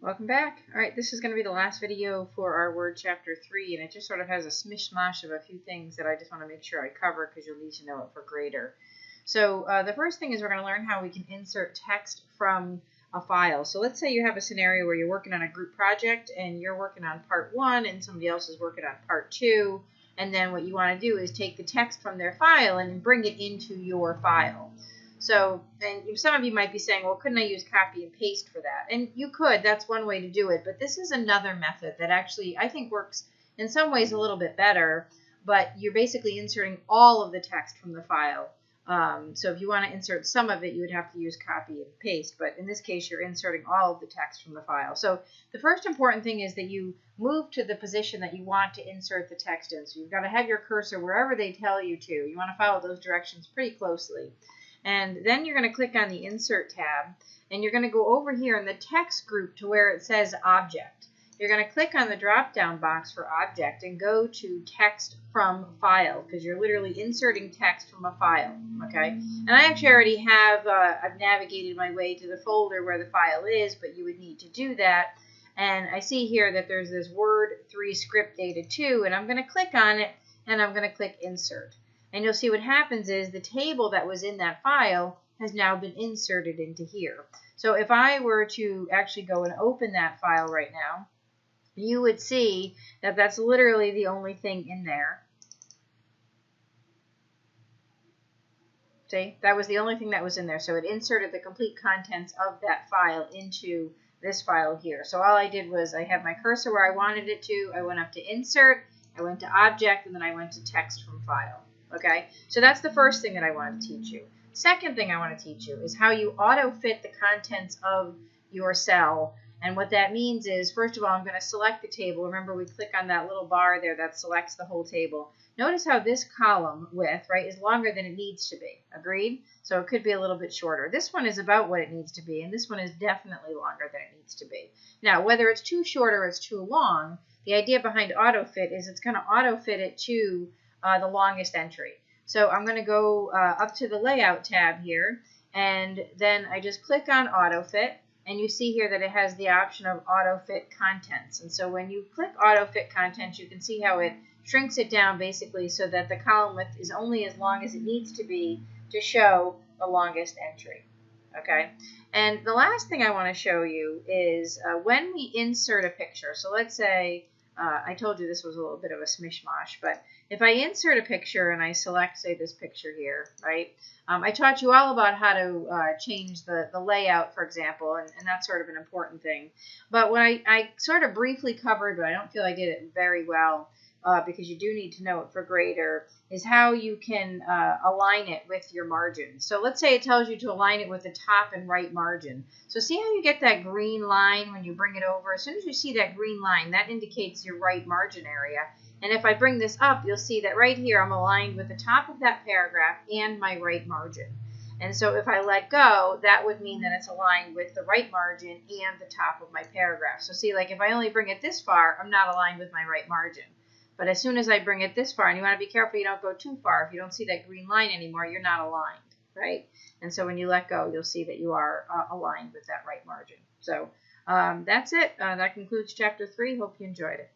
Welcome back. All right, this is going to be the last video for our Word Chapter 3, and it just sort of has a smishmash of a few things that I just want to make sure I cover because you'll need to know it for grader. So the first thing is we're going to learn how we can insert text from a file. So let's say you have a scenario where you're working on a group project and you're working on part 1 and somebody else is working on part 2, and then what you want to do is take the text from their file and bring it into your file. So, and some of you might be saying, well, couldn't I use copy and paste for that? And you could. That's one way to do it. But this is another method that actually I think works in some ways a little bit better. But you're basically inserting all of the text from the file. So if you want to insert some of it, you would have to use copy and paste. But in this case, you're inserting all of the text from the file. So the first important thing is that you move to the position that you want to insert the text in. So you've got to have your cursor wherever they tell you to. You want to follow those directions pretty closely. And then you're going to click on the Insert tab, and you're going to go over here in the text group to where it says Object. You're going to click on the drop-down box for Object and go to Text from File, because you're literally inserting text from a file, okay? And I actually already have, I've navigated my way to the folder where the file is, but you would need to do that. And I see here that there's this Word 3 script data 2, and I'm going to click on it, and I'm going to click Insert. And you'll see what happens is the table that was in that file has now been inserted into here. So if I were to actually go and open that file right now, you would see that that's literally the only thing in there. See, that was the only thing that was in there. So it inserted the complete contents of that file into this file here. So all I did was I had my cursor where I wanted it to. I went up to Insert, I went to Object, and then I went to Text from File. Okay, so that's the first thing that I want to teach you. Second thing I want to teach you is how you auto-fit the contents of your cell. And what that means is, first of all, I'm going to select the table. Remember, we click on that little bar there that selects the whole table. Notice how this column width, right, is longer than it needs to be. Agreed? So it could be a little bit shorter. This one is about what it needs to be, and this one is definitely longer than it needs to be. Now, whether it's too short or it's too long, the idea behind AutoFit is it's going to auto-fit it to the longest entry. So I'm going to go up to the Layout tab here, and then I just click on AutoFit, and you see here that it has the option of AutoFit Contents. And so when you click AutoFit Contents, you can see how it shrinks it down basically so that the column width is only as long as it needs to be to show the longest entry. Okay, and the last thing I want to show you is when we insert a picture. So let's say I told you this was a little bit of a smishmash, but if I insert a picture and I select, say, this picture here, right? I taught you all about how to change the layout, for example, and that's sort of an important thing. But what I sort of briefly covered, but I don't feel I did it very well, because you do need to know it for grader, is how you can align it with your margin. So let's say it tells you to align it with the top and right margin. So see how you get that green line when you bring it over? As soon as you see that green line, that indicates your right margin area. And if I bring this up, you'll see that right here I'm aligned with the top of that paragraph and my right margin. And so if I let go, that would mean that it's aligned with the right margin and the top of my paragraph. So see, like if I only bring it this far, I'm not aligned with my right margin. But as soon as I bring it this far, and you want to be careful you don't go too far. If you don't see that green line anymore, you're not aligned, right? And so when you let go, you'll see that you are aligned with that right margin. So that's it. That concludes Chapter 3. Hope you enjoyed it.